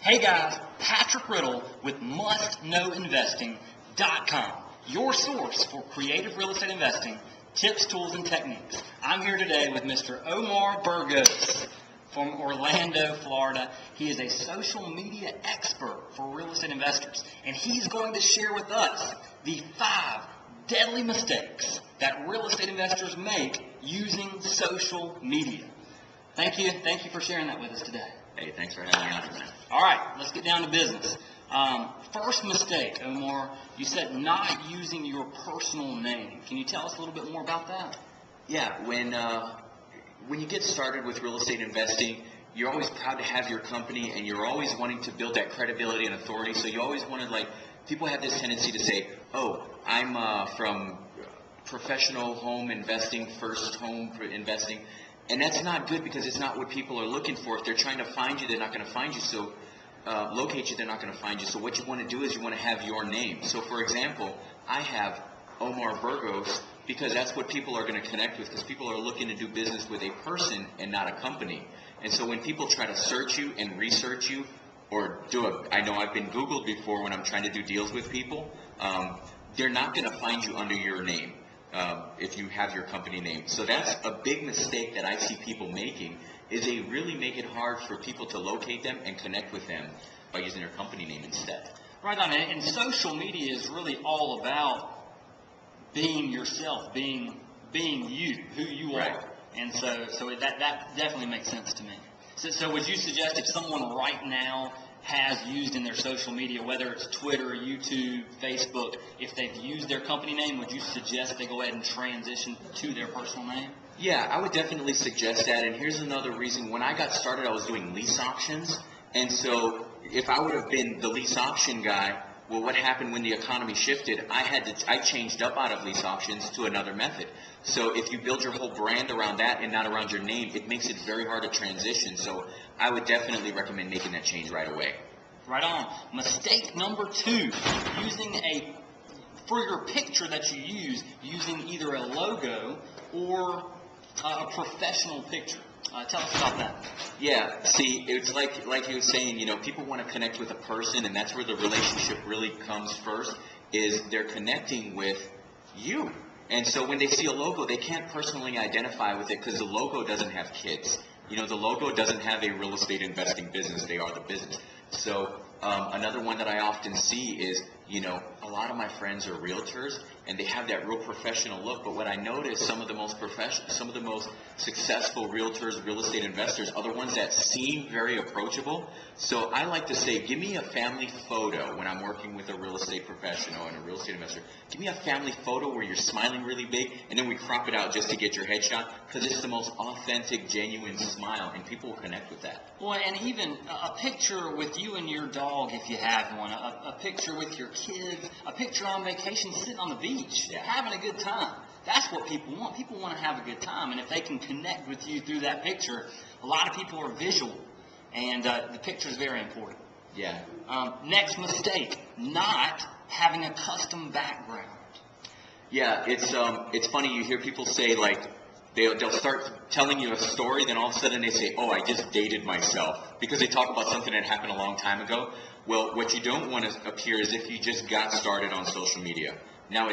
Hey guys, Patrick Riddle with MustKnowInvesting.com, your source for creative real estate investing, tips, tools, and techniques. I'm here today with Mr. Omar Burgos from Orlando, Florida. He is a social media expert for real estate investors, and he's going to share with us the 5 deadly mistakes that real estate investors make using social media. Thank you for sharing that with us today. Hey, thanks for having me on, man. All right, let's get down to business. First mistake, Omar, you said not using your personal name. Can you tell us a little bit more about that? Yeah, when you get started with real estate investing, you're always proud to have your company, and you're always wanting to build that credibility and authority. So you always want to, people have this tendency to say, oh, I'm from professional home investing, first home investing. And that's not good, because it's not what people are looking for. If they're trying to find you, they're not going to find you. So locate you, they're not going to find you. So what you want to do is you want to have your name. So for example, I have Omar Burgos because that's what people are going to connect with, because people are looking to do business with a person and not a company. And so when people try to search you and research you, or I know I've been Googled before when I'm trying to do deals with people, they're not going to find you under your name. If you have your company name. So that's a big mistake that I see people making, is they really make it hard for people to locate them and connect with them by using their company name instead. Right on. And social media is really all about being yourself, being you, who you are. Right. And so that definitely makes sense to me. So would you suggest if someone right now has used in their social media, whether it's Twitter, YouTube, Facebook, if they've used their company name, would you suggest they go ahead and transition to their personal name? Yeah, I would definitely suggest that. And here's another reason. When I got started, I was doing lease auctions. And so if I would have been the lease auction guy, well, what happened when the economy shifted? I changed up out of lease auctions to another method. So if you build your whole brand around that and not around your name, it makes it very hard to transition. So I would definitely recommend making that change right away. Right on. Mistake number 2, for your picture that you use, using either a logo or a professional picture. Tell us about that. Yeah, see, it's like you were saying, people want to connect with a person, and that's where the relationship really comes first, is they're connecting with you. And so when they see a logo, they can't personally identify with it, because the logo doesn't have kids. The logo doesn't have a real estate investing business. They are the business. So another one that I often see is, a lot of my friends are realtors, and they have that real professional look. But what I notice, some of the most successful realtors, real estate investors, are the ones that seem very approachable. So I like to say, give me a family photo when I'm working with a real estate professional and a real estate investor. Give me a family photo where you're smiling really big, and then we crop it out just to get your headshot, because it's the most authentic, genuine smile, and people will connect with that. Well, and even a picture with you and your dog, if you have one, a picture with your kids, a picture on vacation sitting on the beach, having a good time. That's what people want. People want to have a good time, and if they can connect with you through that picture, a lot of people are visual, and the picture is very important. Yeah. Next mistake, not having a custom background. Yeah, it's funny. You hear people say, they'll start telling you a story, then all of a sudden they say, oh, I just dated myself, because they talk about something that happened a long time ago. Well, what you don't want to appear is if you just got started on social media. Now, I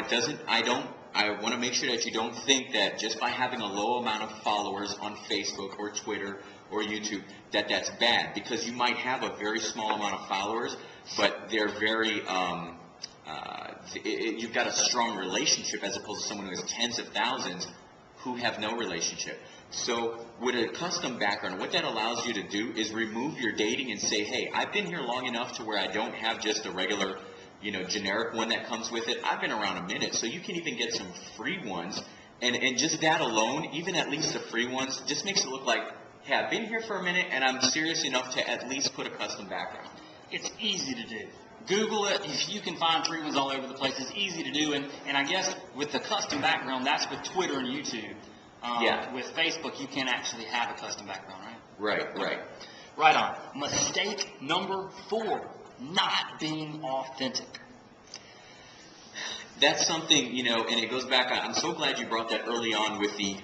want to make sure that you don't think that just by having a low amount of followers on Facebook or Twitter or YouTube, that's bad, because you might have a very small amount of followers, but they're very, you've got a strong relationship, as opposed to someone who has tens of thousands who have no relationship. So with a custom background, what that allows you to do is remove your dating and say, hey, I've been here long enough to where I don't have just a regular, generic one that comes with it. I've been around a minute, so you can even get some free ones. And just that alone, even at least the free ones, just makes it look like, hey, I've been here for a minute, and I'm serious enough to at least put a custom background. It's easy to do. Google it. If you can find free ones all over the place, it's easy to do. And I guess with the custom background, that's with Twitter and YouTube. Yeah. With Facebook, you can actually have a custom background, right? Right. Right on. Mistake number 4, not being authentic. That's something, and it goes back. I'm so glad you brought that early on with the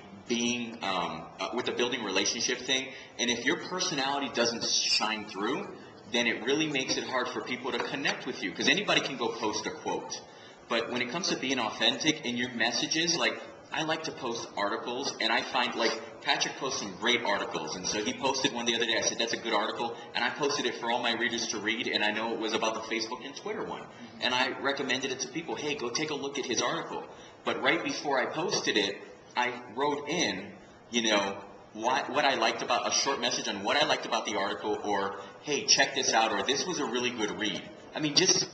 with the building relationship thing. And if your personality doesn't shine through, then it really makes it hard for people to connect with you, because anybody can go post a quote. But when it comes to being authentic in your messages, like, I like to post articles, and I find, like, Patrick posts some great articles, and so he posted one the other day. I said, that's a good article, and I posted it for all my readers to read, and I know it was about the Facebook and Twitter one. And I recommended it to people, hey, go take a look at his article. But right before I posted it, I wrote in, you know, what I liked about, a short message on what I liked about the article, or, hey, check this out, or this was a really good read. I mean, just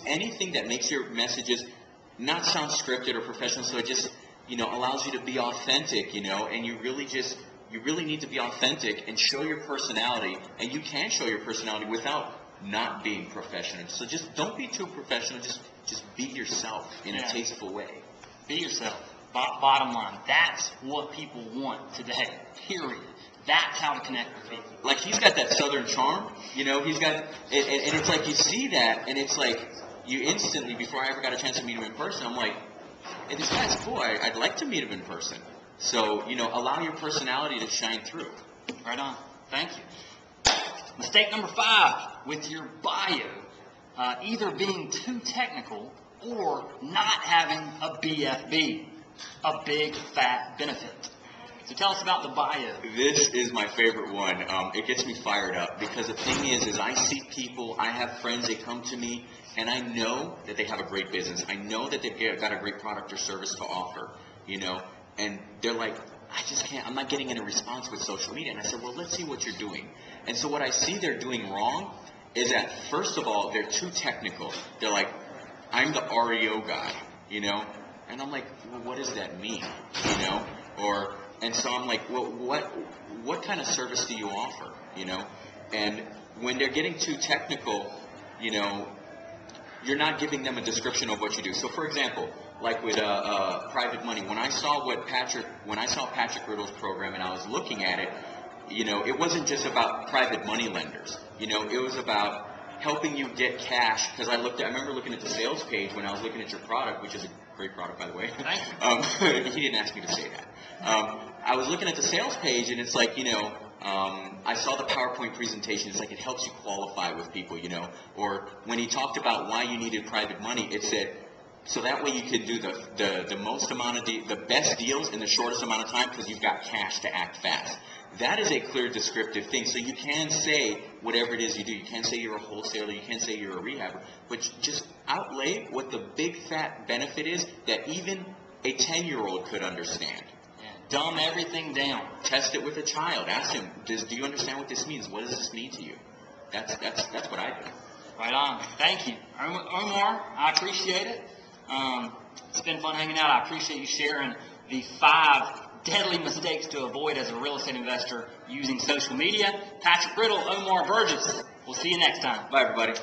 anything that makes your messages not sound scripted or professional, so it just, you know, allows you to be authentic, you know, and you really need to be authentic and show your personality, and you can show your personality without not being professional. So just don't be too professional, just be yourself in a tasteful way. Be yourself. Bottom line, that's what people want today, period. That's how to connect with people. Like, he's got that southern charm, you know, he's got, and it's like you see that, and it's like, you instantly, before I ever got a chance to meet him in person, I'm like, hey, this guy's cool, I'd like to meet him in person. So, you know, allow your personality to shine through. Right on. Thank you. Mistake number 5, with your bio, either being too technical or not having a BFB, a big fat benefit. So tell us about the bio. This is my favorite one. It gets me fired up, because the thing is I see people, I have friends, they come to me, and I know that they have a great business. I know that they've got a great product or service to offer, you know, and they're like, I just can't, I'm not getting any response with social media. And I said, well, let's see what you're doing. And so what I see they're doing wrong is that, first of all, they're too technical. They're like, I'm the REO guy, you know, and I'm like, well, what does that mean, you know, or, and so I'm like, well, what kind of service do you offer, you know, and when they're getting too technical, you know, you're not giving them a description of what you do. So, for example, like with private money, when I saw Patrick Riddle's program and I was looking at it, you know, it wasn't just about private money lenders. You know, it was about helping you get cash. Because I remember looking at the sales page when I was looking at your product, which is a great product, by the way. Thank you. He didn't ask me to say that. I was looking at the sales page, and it's like, you know, I saw the PowerPoint presentation. It's like, it helps you qualify with people, you know. Or when he talked about why you needed private money, it said, so that way you can do the most amount of the best deals in the shortest amount of time, because you've got cash to act fast. That is a clear descriptive thing. So you can say whatever it is you do. You can say you're a wholesaler. You can say you're a rehabber. But just outlay what the big fat benefit is that even a 10-year-old could understand. Dumb everything down. Test it with a child. Ask him, do you understand what this means? What does this mean to you? That's what I do. Right on. Thank you. Omar, I appreciate it. It's been fun hanging out. I appreciate you sharing the 5 deadly mistakes to avoid as a real estate investor using social media. Patrick Riddle, Omar Burgess. We'll see you next time. Bye, everybody.